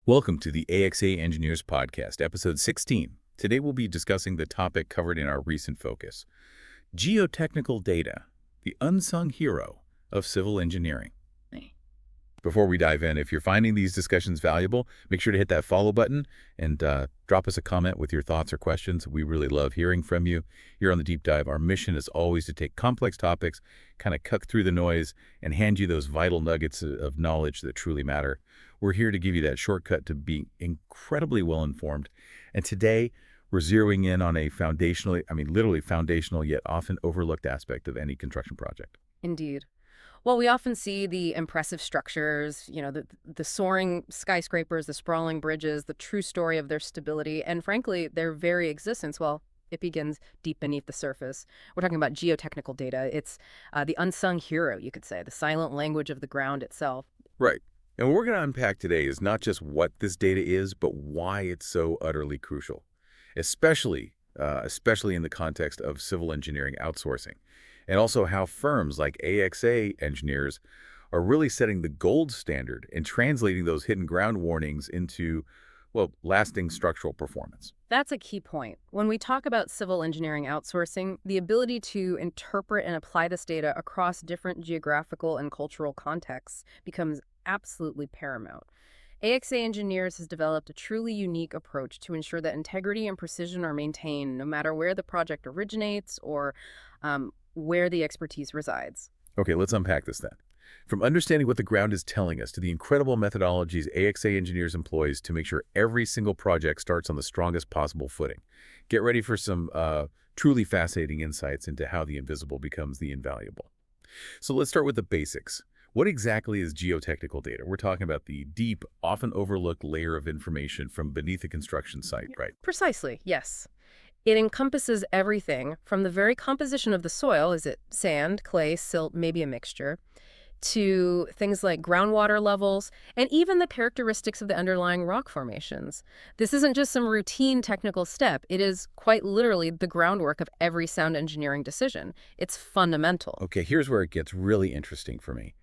Welcome to the AXA Engineers Podcast, Episode 16. Today we'll be discussing the topic covered in our recent focus, geotechnical data, the unsung hero of civil engineering. Before we dive in, if you're finding these discussions valuable, make sure to hit that follow button and drop us a comment with your thoughts or questions. We really love hearing from you. Here on The Deep Dive, our mission is always to take complex topics, kind of cut through the noise, and hand you those vital nuggets of knowledge that truly matter. We're here to give you that shortcut to being incredibly well-informed. And today, we're zeroing in on a literally foundational yet often overlooked aspect of any construction project. Indeed. Well, we often see the impressive structures, the soaring skyscrapers, the sprawling bridges, the true story of their stability, and frankly, their very existence, well, it begins deep beneath the surface. We're talking about geotechnical data. It's the unsung hero, you could say, the silent language of the ground itself. Right. And what we're going to unpack today is not just what this data is, but why it's so utterly crucial, especially in the context of civil engineering outsourcing, and also how firms like AXA engineers are really setting the gold standard and translating those hidden ground warnings into, well, lasting structural performance. That's a key point. When we talk about civil engineering outsourcing, the ability to interpret and apply this data across different geographical and cultural contexts becomes absolutely paramount. AXA Engineers has developed a truly unique approach to ensure that integrity and precision are maintained no matter where the project originates or where the expertise resides. Okay, let's unpack this then. From understanding what the ground is telling us to the incredible methodologies AXA Engineers employs to make sure every single project starts on the strongest possible footing. Get ready for some truly fascinating insights into how the invisible becomes the invaluable. So let's start with the basics. What exactly is geotechnical data? We're talking about the deep, often overlooked layer of information from beneath a construction site, right? Precisely, yes. It encompasses everything from the very composition of the soil, is it sand, clay, silt, maybe a mixture, to things like groundwater levels, and even the characteristics of the underlying rock formations. This isn't just some routine technical step. It is quite literally the groundwork of every sound engineering decision. It's fundamental. Okay, here's where it gets really interesting for me.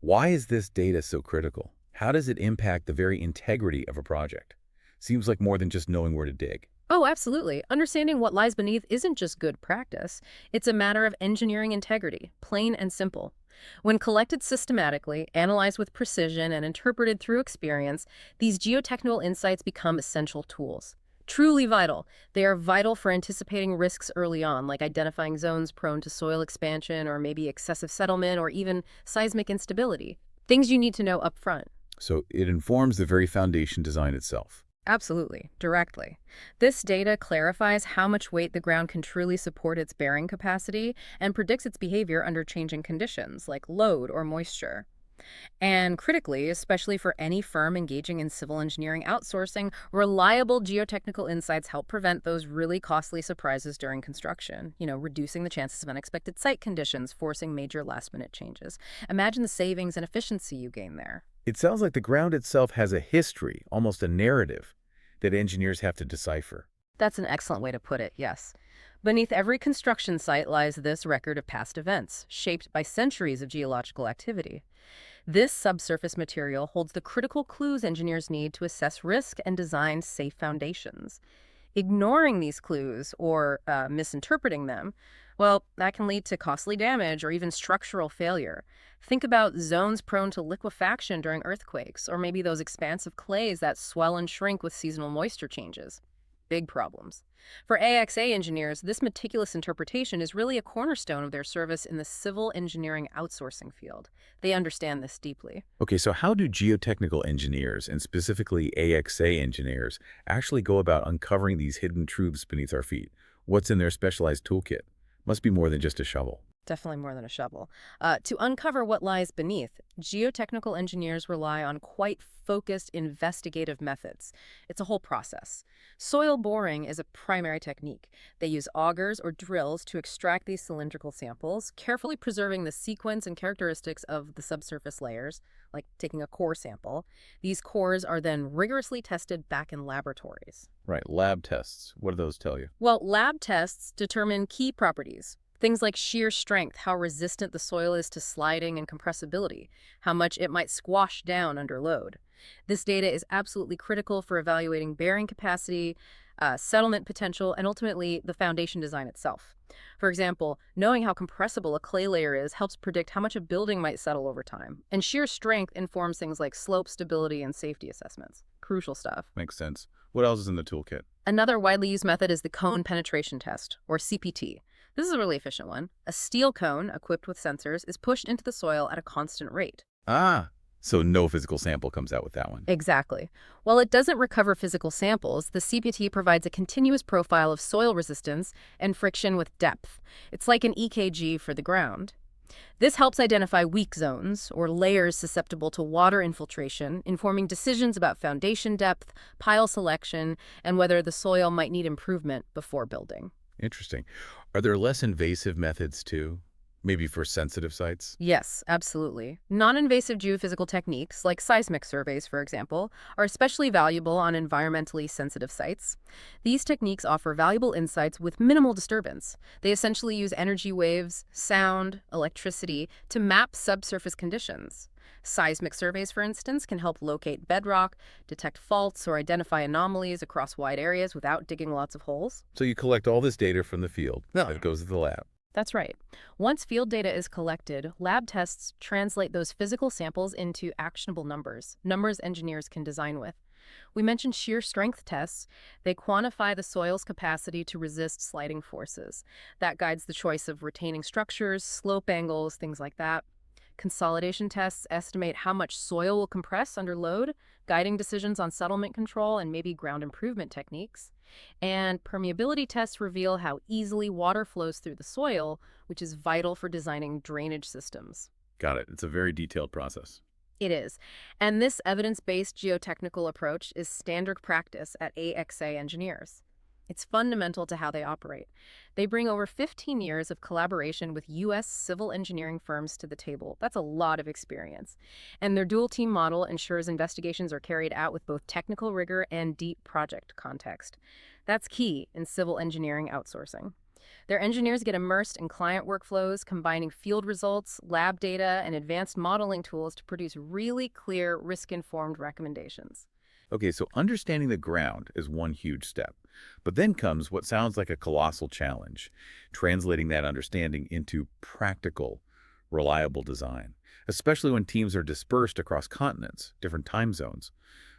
Why is this data so critical? How does it impact the very integrity of a project? Seems like more than just knowing where to dig. Oh, absolutely. Understanding what lies beneath isn't just good practice. It's a matter of engineering integrity, plain and simple. When collected systematically, analyzed with precision, and interpreted through experience, these geotechnical insights become essential tools. Truly vital. They are vital for anticipating risks early on, like identifying zones prone to soil expansion or maybe excessive settlement or even seismic instability. Things you need to know up front. So it informs the very foundation design itself. Absolutely, directly. This data clarifies how much weight the ground can truly support its bearing capacity and predicts its behavior under changing conditions like load or moisture. And critically, especially for any firm engaging in civil engineering outsourcing, reliable geotechnical insights help prevent those really costly surprises during construction, reducing the chances of unexpected site conditions, forcing major last-minute changes. Imagine the savings and efficiency you gain there. It sounds like the ground itself has a history, almost a narrative, that engineers have to decipher. That's an excellent way to put it, yes. Beneath every construction site lies this record of past events, shaped by centuries of geological activity. This subsurface material holds the critical clues engineers need to assess risk and design safe foundations. Ignoring these clues or misinterpreting them, well, that can lead to costly damage or even structural failure. Think about zones prone to liquefaction during earthquakes, or maybe those expansive clays that swell and shrink with seasonal moisture changes. Big problems. For AXA engineers, this meticulous interpretation is really a cornerstone of their service in the civil engineering outsourcing field. They understand this deeply. Okay, so how do geotechnical engineers, and specifically AXA engineers, actually go about uncovering these hidden truths beneath our feet? What's in their specialized toolkit? Must be more than just a shovel. Definitely more than a shovel. To uncover what lies beneath, geotechnical engineers rely on quite focused investigative methods. It's a whole process. Soil boring is a primary technique. They use augers or drills to extract these cylindrical samples, carefully preserving the sequence and characteristics of the subsurface layers, like taking a core sample. These cores are then rigorously tested back in laboratories. Right, lab tests. What do those tell you? Well, lab tests determine key properties. Things like shear strength, how resistant the soil is to sliding, and compressibility, how much it might squash down under load. This data is absolutely critical for evaluating bearing capacity, settlement potential, and ultimately the foundation design itself. For example, knowing how compressible a clay layer is helps predict how much a building might settle over time. And shear strength informs things like slope stability and safety assessments. Crucial stuff. Makes sense. What else is in the toolkit? Another widely used method is the cone penetration test, or CPT. This is a really efficient one. A steel cone, equipped with sensors, is pushed into the soil at a constant rate. Ah, so no physical sample comes out with that one. Exactly. While it doesn't recover physical samples, the CPT provides a continuous profile of soil resistance and friction with depth. It's like an EKG for the ground. This helps identify weak zones, or layers susceptible to water infiltration, informing decisions about foundation depth, pile selection, and whether the soil might need improvement before building. Interesting. Are there less invasive methods too? Maybe for sensitive sites? Yes, absolutely. Non-invasive geophysical techniques, like seismic surveys, for example, are especially valuable on environmentally sensitive sites. These techniques offer valuable insights with minimal disturbance. They essentially use energy waves, sound, electricity to map subsurface conditions. Seismic surveys, for instance, can help locate bedrock, detect faults, or identify anomalies across wide areas without digging lots of holes. So you collect all this data from the field. No. It goes to the lab. That's right. Once field data is collected, lab tests translate those physical samples into actionable numbers engineers can design with. We mentioned shear strength tests. They quantify the soil's capacity to resist sliding forces. That guides the choice of retaining structures, slope angles, things like that. Consolidation tests estimate how much soil will compress under load, guiding decisions on settlement control and maybe ground improvement techniques. And permeability tests reveal how easily water flows through the soil, which is vital for designing drainage systems. Got it. It's a very detailed process. It is. And this evidence-based geotechnical approach is standard practice at AXA engineers. It's fundamental to how they operate. They bring over 15 years of collaboration with U.S. civil engineering firms to the table. That's a lot of experience. And their dual-team model ensures investigations are carried out with both technical rigor and deep project context. That's key in civil engineering outsourcing. Their engineers get immersed in client workflows, combining field results, lab data, and advanced modeling tools to produce really clear, risk-informed recommendations. Okay, so understanding the ground is one huge step. But then comes what sounds like a colossal challenge, translating that understanding into practical, reliable design, especially when teams are dispersed across continents, different time zones.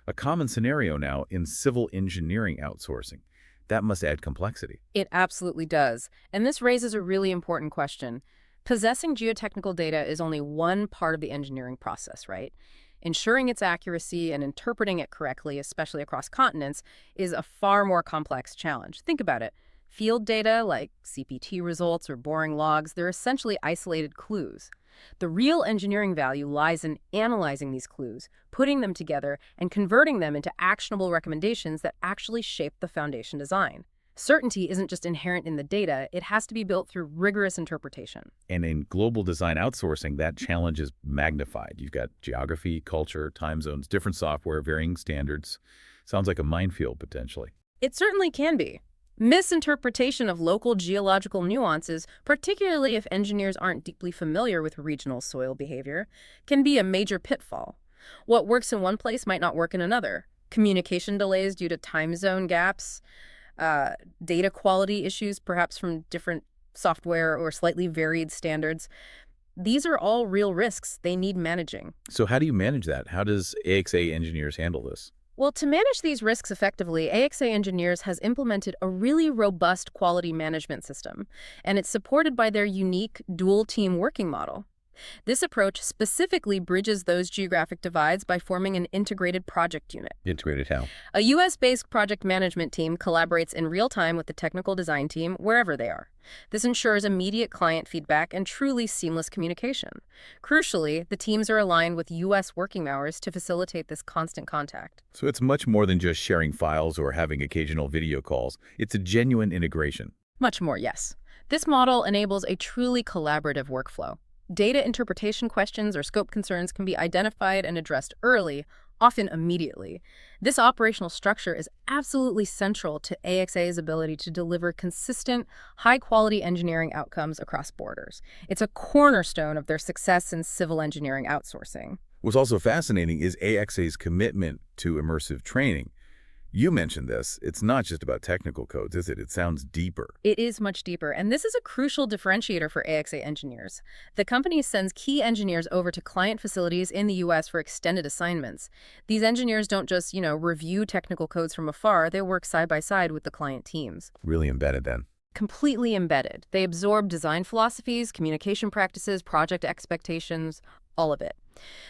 A common scenario now in civil engineering outsourcing. That must add complexity. It absolutely does. And this raises a really important question. Possessing geotechnical data is only one part of the engineering process, right? Ensuring its accuracy and interpreting it correctly, especially across continents, is a far more complex challenge. Think about it. Field data, like CPT results or boring logs, they're essentially isolated clues. The real engineering value lies in analyzing these clues, putting them together, and converting them into actionable recommendations that actually shape the foundation design. Certainty isn't just inherent in the data, it has to be built through rigorous interpretation. And in global design outsourcing, that challenge is magnified. You've got geography, culture, time zones, different software, varying standards. Sounds like a minefield, potentially. It certainly can be. Misinterpretation of local geological nuances, particularly if engineers aren't deeply familiar with regional soil behavior, can be a major pitfall. What works in one place might not work in another. Communication delays due to time zone gaps, data quality issues, perhaps from different software or slightly varied standards. These are all real risks. They need managing. So how do you manage that? How does AXA engineers handle this? Well, to manage these risks effectively, AXA Engineers has implemented a really robust quality management system, and it's supported by their unique dual-team working model. This approach specifically bridges those geographic divides by forming an integrated project unit. Integrated how? A U.S.-based project management team collaborates in real time with the technical design team wherever they are. This ensures immediate client feedback and truly seamless communication. Crucially, the teams are aligned with U.S. working hours to facilitate this constant contact. So it's much more than just sharing files or having occasional video calls. It's a genuine integration. Much more, yes. This model enables a truly collaborative workflow. Data interpretation questions or scope concerns can be identified and addressed early, often immediately. This operational structure is absolutely central to AXA's ability to deliver consistent, high-quality engineering outcomes across borders. It's a cornerstone of their success in civil engineering outsourcing. What's also fascinating is AXA's commitment to immersive training. You mentioned this. It's not just about technical codes, is it? It sounds deeper. It is much deeper, and this is a crucial differentiator for AXA engineers. The company sends key engineers over to client facilities in the U.S. for extended assignments. These engineers don't just, review technical codes from afar. They work side by side with the client teams. Really embedded then. Completely embedded. They absorb design philosophies, communication practices, project expectations, all of it.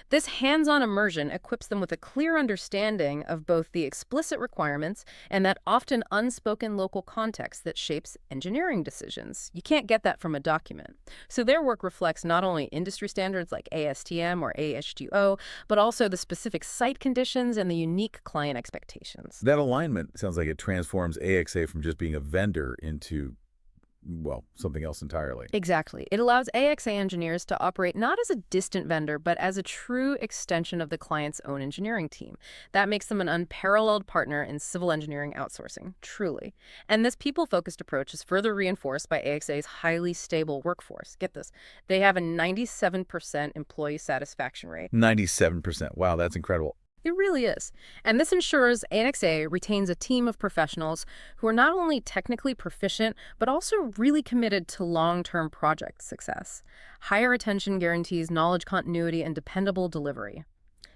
This hands-on immersion equips them with a clear understanding of both the explicit requirements and that often unspoken local context that shapes engineering decisions. You can't get that from a document. So their work reflects not only industry standards like ASTM or AHGO, but also the specific site conditions and the unique client expectations. That alignment sounds like it transforms AXA from just being a vendor into, well, something else entirely. Exactly. It allows AXA engineers to operate not as a distant vendor, but as a true extension of the client's own engineering team. That makes them an unparalleled partner in civil engineering outsourcing, truly. And this people-focused approach is further reinforced by AXA's highly stable workforce. Get this. They have a 97% employee satisfaction rate. 97%. Wow, that's incredible. It really is. And this ensures AXA retains a team of professionals who are not only technically proficient, but also really committed to long-term project success. Higher retention guarantees knowledge continuity and dependable delivery.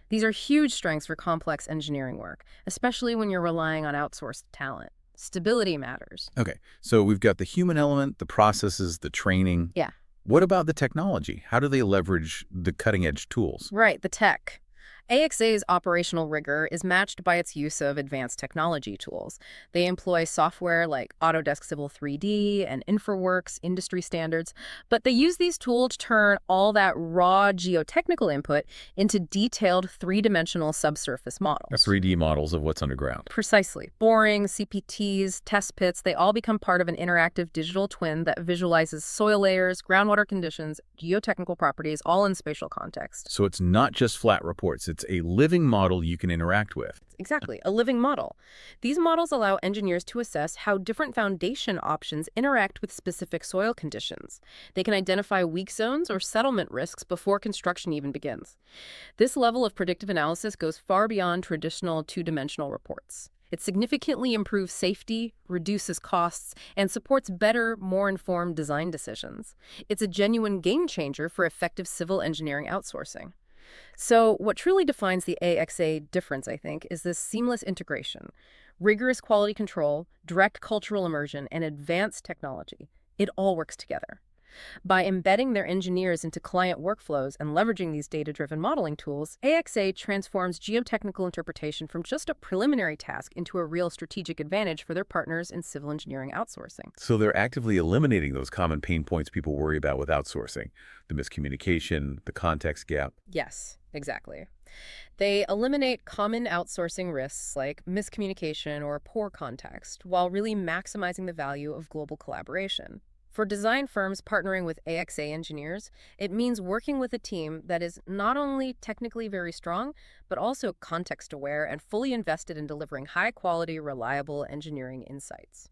These are huge strengths for complex engineering work, especially when you're relying on outsourced talent. Stability matters. Okay, so we've got the human element, the processes, the training. Yeah. What about the technology? How do they leverage the cutting-edge tools? Right, the tech. AXA's operational rigor is matched by its use of advanced technology tools. They employ software like Autodesk Civil 3D and InfraWorks industry standards, but they use these tools to turn all that raw geotechnical input into detailed three-dimensional subsurface models. 3D models of what's underground. Precisely. Boring, CPTs, test pits, they all become part of an interactive digital twin that visualizes soil layers, groundwater conditions, geotechnical properties, all in spatial context. So it's not just flat reports. It's a living model you can interact with. Exactly, a living model. These models allow engineers to assess how different foundation options interact with specific soil conditions. They can identify weak zones or settlement risks before construction even begins. This level of predictive analysis goes far beyond traditional two-dimensional reports. It significantly improves safety, reduces costs, and supports better, more informed design decisions. It's a genuine game changer for effective civil engineering outsourcing. So what truly defines the AXA difference, I think, is this seamless integration. Rigorous quality control, direct cultural immersion, and advanced technology. It all works together. By embedding their engineers into client workflows and leveraging these data-driven modeling tools, AXA transforms geotechnical interpretation from just a preliminary task into a real strategic advantage for their partners in civil engineering outsourcing. So they're actively eliminating those common pain points people worry about with outsourcing. The miscommunication, the context gap. Yes, exactly. They eliminate common outsourcing risks like miscommunication or poor context, while really maximizing the value of global collaboration. For design firms partnering with AXA engineers, it means working with a team that is not only technically very strong, but also context-aware and fully invested in delivering high-quality, reliable engineering insights.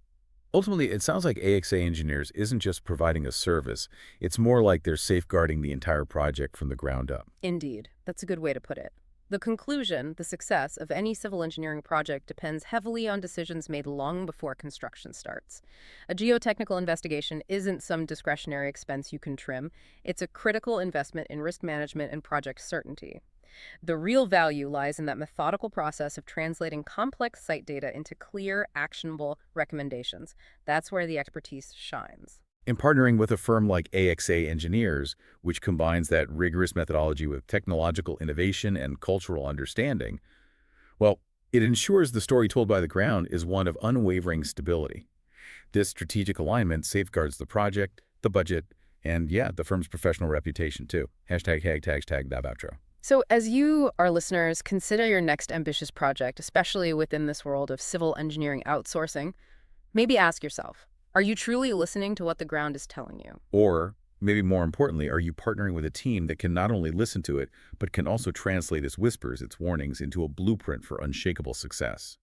Ultimately, it sounds like AXA engineers isn't just providing a service. It's more like they're safeguarding the entire project from the ground up. Indeed, that's a good way to put it. The conclusion, the success of any civil engineering project depends heavily on decisions made long before construction starts. A geotechnical investigation isn't some discretionary expense you can trim. It's a critical investment in risk management and project certainty. The real value lies in that methodical process of translating complex site data into clear, actionable recommendations. That's where the expertise shines. In partnering with a firm like AXA Engineers, which combines that rigorous methodology with technological innovation and cultural understanding, well, it ensures the story told by the ground is one of unwavering stability. This strategic alignment safeguards the project, the budget, and yeah, the firm's professional reputation too. ###that outro. So as you, our listeners, consider your next ambitious project, especially within this world of civil engineering outsourcing, maybe ask yourself, are you truly listening to what the ground is telling you? Or, maybe more importantly, are you partnering with a team that can not only listen to it, but can also translate its whispers, its warnings, into a blueprint for unshakable success?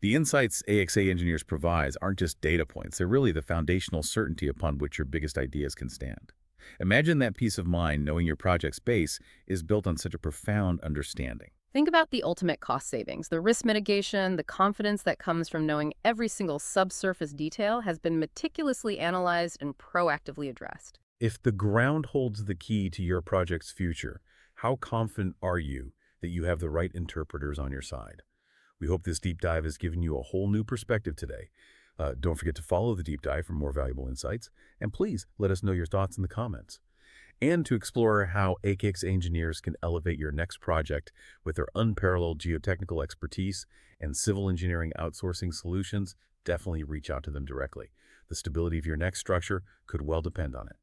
The insights AXA engineers provides aren't just data points. They're really the foundational certainty upon which your biggest ideas can stand. Imagine that peace of mind knowing your project's base is built on such a profound understanding. Think about the ultimate cost savings, the risk mitigation, the confidence that comes from knowing every single subsurface detail has been meticulously analyzed and proactively addressed. If the ground holds the key to your project's future, how confident are you that you have the right interpreters on your side? We hope this deep dive has given you a whole new perspective today. Don't forget to follow the deep dive for more valuable insights, and please let us know your thoughts in the comments. And to explore how AXANH engineers can elevate your next project with their unparalleled geotechnical expertise and civil engineering outsourcing solutions, definitely reach out to them directly. The stability of your next structure could well depend on it.